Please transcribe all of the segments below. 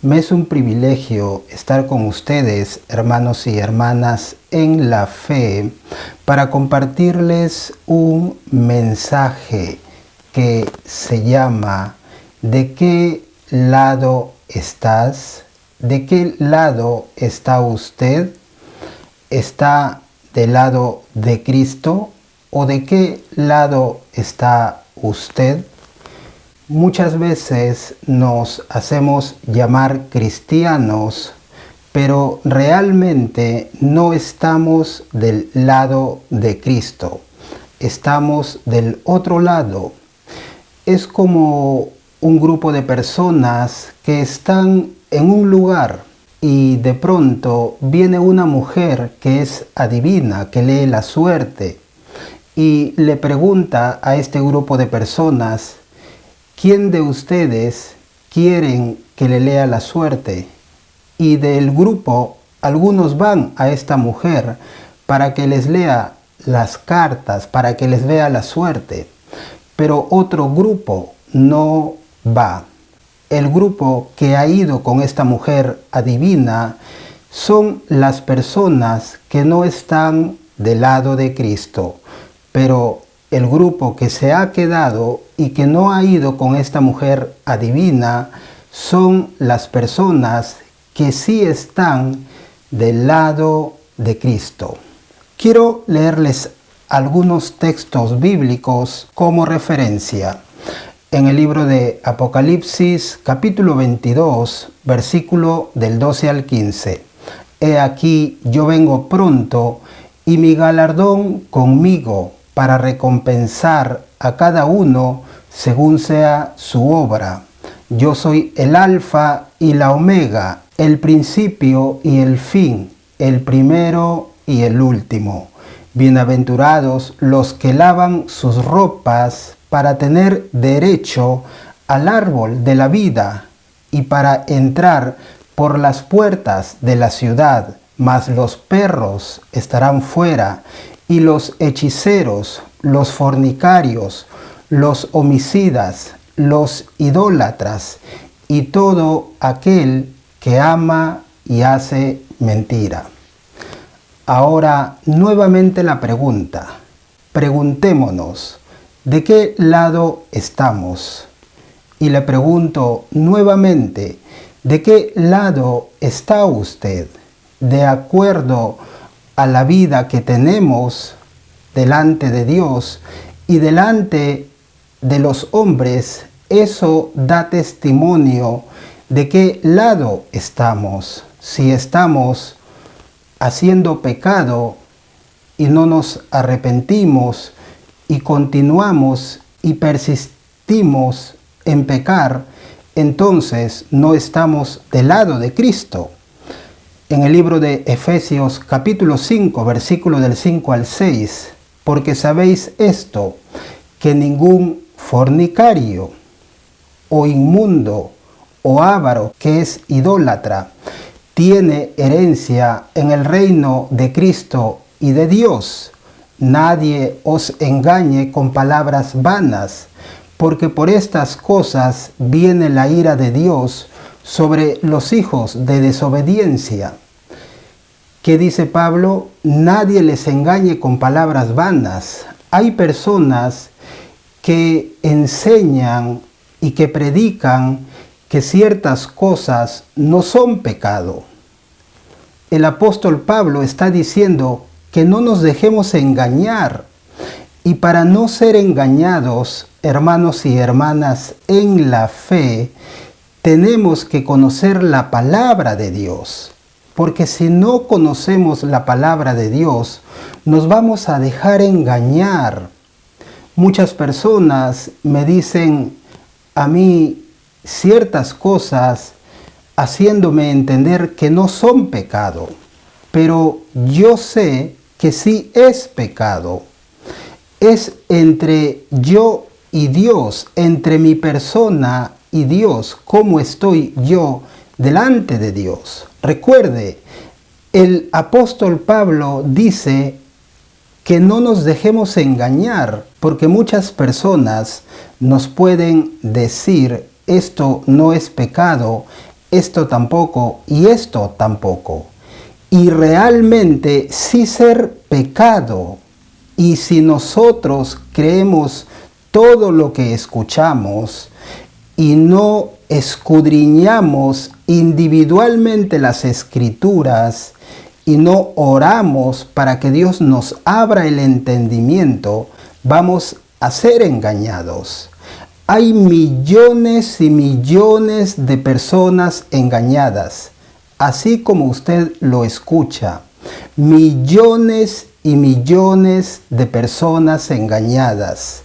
Me es un privilegio estar con ustedes, hermanos y hermanas, en la fe, para compartirles un mensaje que se llama ¿de qué lado estás? ¿De qué lado está usted? ¿Está del lado de Cristo? ¿O de qué lado está usted? Muchas veces nos hacemos llamar cristianos, pero realmente no estamos del lado de Cristo. Estamos del otro lado. Es como un grupo de personas que están en un lugar y de pronto viene una mujer que es adivina, que lee la suerte y le pregunta a este grupo de personas: ¿quién de ustedes quieren que le lea la suerte? Y del grupo, algunos van a esta mujer para que les lea las cartas, para que les vea la suerte. Pero otro grupo no va. El grupo que ha ido con esta mujer adivina son las personas que no están del lado de Cristo. Pero el grupo que se ha quedado y que no ha ido con esta mujer adivina son las personas que sí están del lado de Cristo. Quiero leerles algunos textos bíblicos como referencia. En el libro de Apocalipsis, capítulo 22, versículo del 12 al 15. He aquí, yo vengo pronto, y mi galardón conmigo, para recompensar a cada uno según sea su obra. Yo soy el Alfa y la Omega, el principio y el fin, el primero y el último. Bienaventurados los que lavan sus ropas para tener derecho al árbol de la vida y para entrar por las puertas de la ciudad. Mas los perros estarán fuera, y los hechiceros, los fornicarios, los homicidas, los idólatras y todo aquel que ama y hace mentira. Ahora nuevamente la pregunta. Preguntémonos, ¿de qué lado estamos? Y le pregunto nuevamente, ¿de qué lado está usted? De acuerdo a la vida que tenemos delante de Dios y delante de los hombres, eso da testimonio de qué lado estamos. Si estamos haciendo pecado y no nos arrepentimos y continuamos y persistimos en pecar, entonces no estamos del lado de Cristo. En el libro de Efesios capítulo 5, versículo del 5 al 6, porque sabéis esto, que ningún fornicario o inmundo o avaro que es idólatra tiene herencia en el reino de Cristo y de Dios. Nadie os engañe con palabras vanas, porque por estas cosas viene la ira de Dios sobre los hijos de desobediencia. ¿Qué dice Pablo? Nadie les engañe con palabras vanas. Hay personas que enseñan y que predican que ciertas cosas no son pecado. El apóstol Pablo está diciendo que no nos dejemos engañar. Y para no ser engañados, hermanos y hermanas, en la fe, tenemos que conocer la palabra de Dios. Porque si no conocemos la palabra de Dios, nos vamos a dejar engañar. Muchas personas me dicen a mí ciertas cosas haciéndome entender que no son pecado. Pero yo sé que sí es pecado. Es entre yo y Dios, entre mi persona y Dios, cómo estoy yo delante de Dios. Recuerde, el apóstol Pablo dice que no nos dejemos engañar, porque muchas personas nos pueden decir esto no es pecado, esto tampoco y esto tampoco. Y realmente sí ser pecado. Y si nosotros creemos todo lo que escuchamos y no escudriñamos individualmente las escrituras y no oramos para que Dios nos abra el entendimiento, vamos a ser engañados. Hay millones y millones de personas engañadas, así como usted lo escucha. Millones y millones de personas engañadas.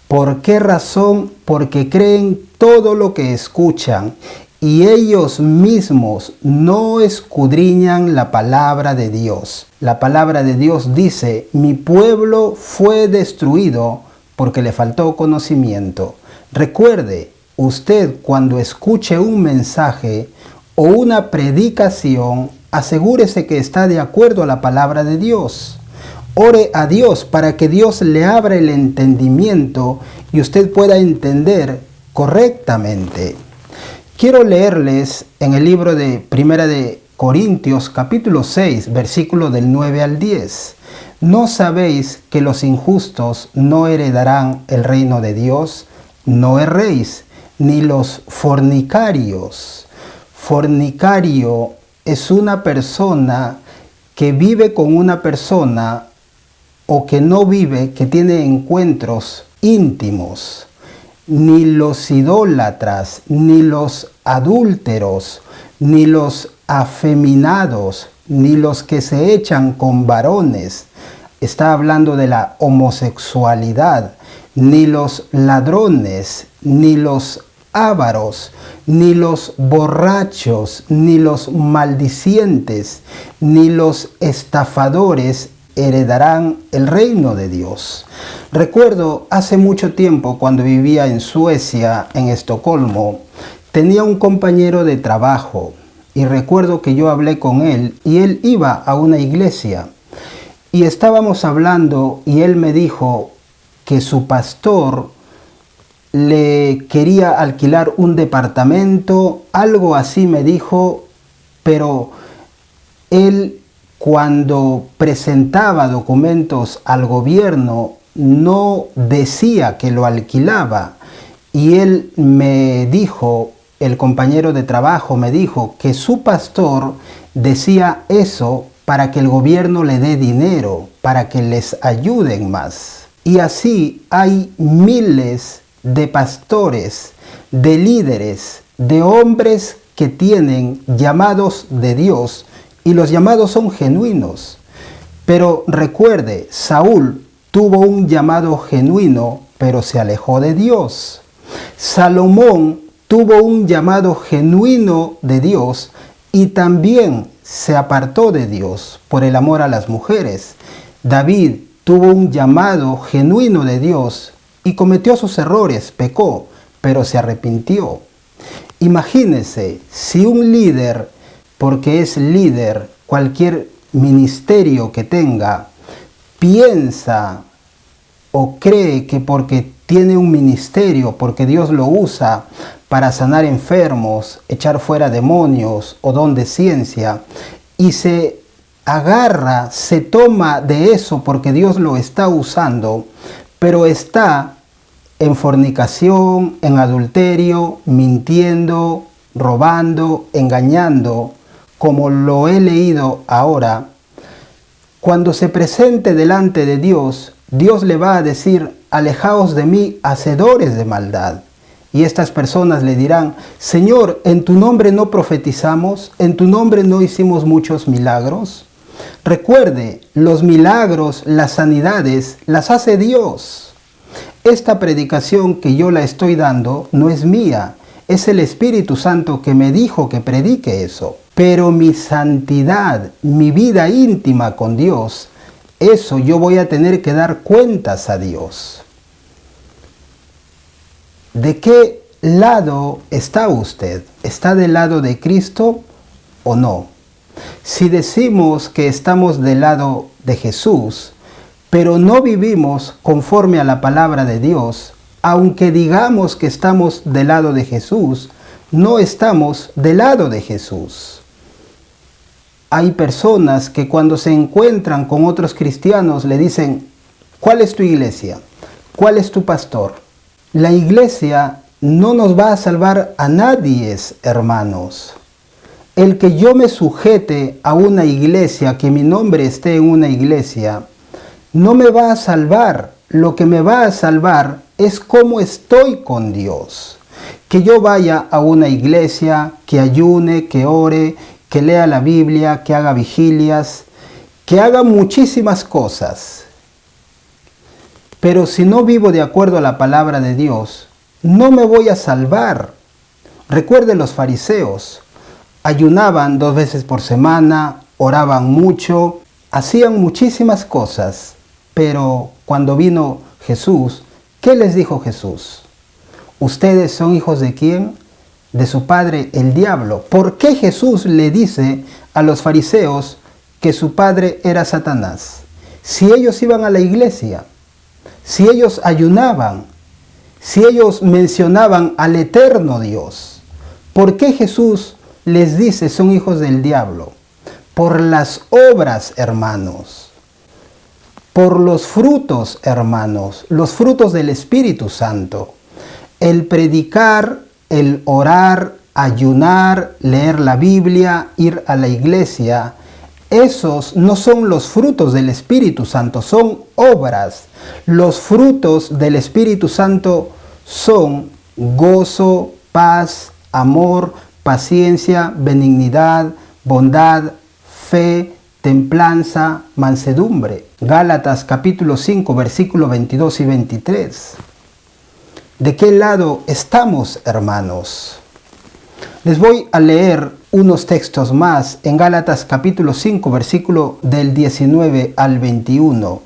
¿Por qué razón? Porque creen todo lo que escuchan y ellos mismos no escudriñan la palabra de Dios. La palabra de Dios dice: mi pueblo fue destruido porque le faltó conocimiento. Recuerde, usted cuando escuche un mensaje o una predicación, asegúrese que está de acuerdo a la palabra de Dios. Ore a Dios para que Dios le abra el entendimiento y usted pueda entender correctamente. Quiero leerles en el libro de Primera de Corintios, capítulo 6, versículo del 9 al 10. ¿No sabéis que los injustos no heredarán el reino de Dios? No erréis, ni los fornicarios. Fornicario es una persona que vive con una persona o que no vive, que tiene encuentros íntimos. Ni los idólatras, ni los adúlteros, ni los afeminados, ni los que se echan con varones. Está hablando de la homosexualidad. Ni los ladrones, ni los ávaros, ni los borrachos, ni los maldicientes, ni los estafadores heredarán el reino de Dios. Recuerdo hace mucho tiempo, cuando vivía en Suecia, en Estocolmo, tenía un compañero de trabajo y recuerdo que yo hablé con él y él iba a una iglesia y estábamos hablando y él me dijo que su pastor le quería alquilar un departamento, algo así me dijo, pero él, cuando presentaba documentos al gobierno, no decía que lo alquilaba. Y él me dijo, el compañero de trabajo me dijo que su pastor decía eso para que el gobierno le dé dinero, para que les ayuden más. Y así hay miles de pastores, de líderes, de hombres que tienen llamados de Dios, y los llamados son genuinos. Pero recuerde, Saúl tuvo un llamado genuino, pero se alejó de Dios. Salomón tuvo un llamado genuino de Dios y también se apartó de Dios por el amor a las mujeres. David tuvo un llamado genuino de Dios y cometió sus errores, pecó, pero se arrepintió. Imagínese si un líder, porque es líder, cualquier ministerio que tenga, piensa o cree que porque tiene un ministerio, porque Dios lo usa para sanar enfermos, echar fuera demonios o don de ciencia, y se agarra, se toma de eso porque Dios lo está usando, pero está en fornicación, en adulterio, mintiendo, robando, engañando, como lo he leído ahora, cuando se presente delante de Dios, Dios le va a decir: alejaos de mí, hacedores de maldad. Y estas personas le dirán: Señor, ¿en tu nombre no profetizamos? ¿En tu nombre no hicimos muchos milagros? Recuerde, los milagros, las sanidades, las hace Dios. Esta predicación que yo la estoy dando no es mía, es el Espíritu Santo que me dijo que predique eso. Pero mi santidad, mi vida íntima con Dios, eso yo voy a tener que dar cuentas a Dios. ¿De qué lado está usted? ¿Está del lado de Cristo o no? Si decimos que estamos del lado de Jesús, pero no vivimos conforme a la palabra de Dios, aunque digamos que estamos del lado de Jesús, no estamos del lado de Jesús. Hay personas que cuando se encuentran con otros cristianos le dicen, ¿cuál es tu iglesia? ¿Cuál es tu pastor? La iglesia no nos va a salvar a nadie, hermanos. El que yo me sujete a una iglesia, que mi nombre esté en una iglesia, no me va a salvar. Lo que me va a salvar es cómo estoy con Dios. Que yo vaya a una iglesia, que ayune, que ore, que lea la Biblia, que haga vigilias, que haga muchísimas cosas. Pero si no vivo de acuerdo a la palabra de Dios, no me voy a salvar. Recuerde los fariseos. Ayunaban 2 veces por semana, oraban mucho, hacían muchísimas cosas. Pero cuando vino Jesús, ¿qué les dijo Jesús? ¿Ustedes son hijos de quién? De su padre el diablo. ¿Por qué Jesús le dice a los fariseos que su padre era Satanás? Si ellos iban a la iglesia, si ellos ayunaban, si ellos mencionaban al eterno Dios, ¿por qué Jesús les dice son hijos del diablo? Por las obras, hermanos. Por los frutos, hermanos, los frutos del Espíritu Santo. El predicar, el orar, ayunar, leer la Biblia, ir a la iglesia, esos no son los frutos del Espíritu Santo, son obras. Los frutos del Espíritu Santo son gozo, paz, amor, paciencia, benignidad, bondad, fe, templanza, mansedumbre. Gálatas capítulo 5, versículos 22 y 23. ¿De qué lado estamos, hermanos? Les voy a leer unos textos más en Gálatas capítulo 5, versículo del 19 al 21.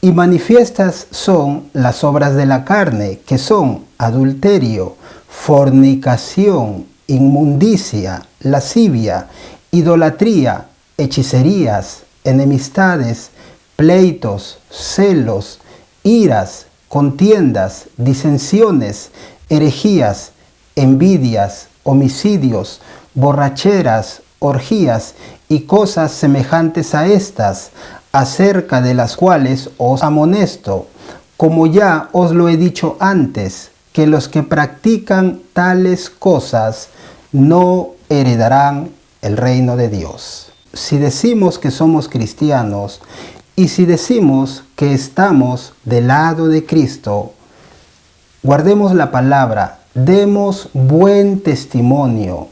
Y manifiestas son las obras de la carne, que son adulterio, fornicación, inmundicia, lascivia, idolatría, hechicerías, enemistades, pleitos, celos, iras, contiendas, disensiones, herejías, envidias, homicidios, borracheras, orgías y cosas semejantes a estas, acerca de las cuales os amonesto, como ya os lo he dicho antes, que los que practican tales cosas no heredarán el reino de Dios. Si decimos que somos cristianos y si decimos que estamos del lado de Cristo, guardemos la palabra, demos buen testimonio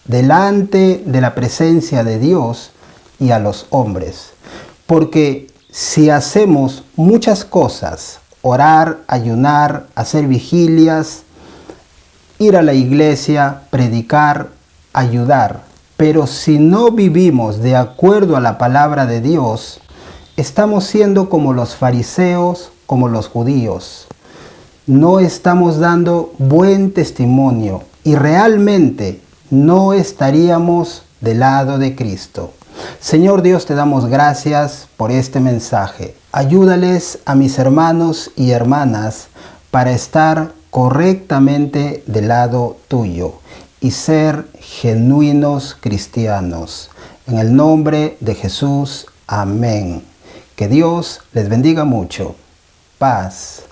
delante de la presencia de Dios y a los hombres. Porque si hacemos muchas cosas, orar, ayunar, hacer vigilias, ir a la iglesia, predicar, ayudar, pero si no vivimos de acuerdo a la palabra de Dios, estamos siendo como los fariseos, como los judíos. No estamos dando buen testimonio y realmente no estaríamos del lado de Cristo. Señor Dios, te damos gracias por este mensaje. Ayúdales a mis hermanos y hermanas para estar correctamente del lado tuyo y ser genuinos cristianos. En el nombre de Jesús, amén. Que Dios les bendiga mucho. Paz.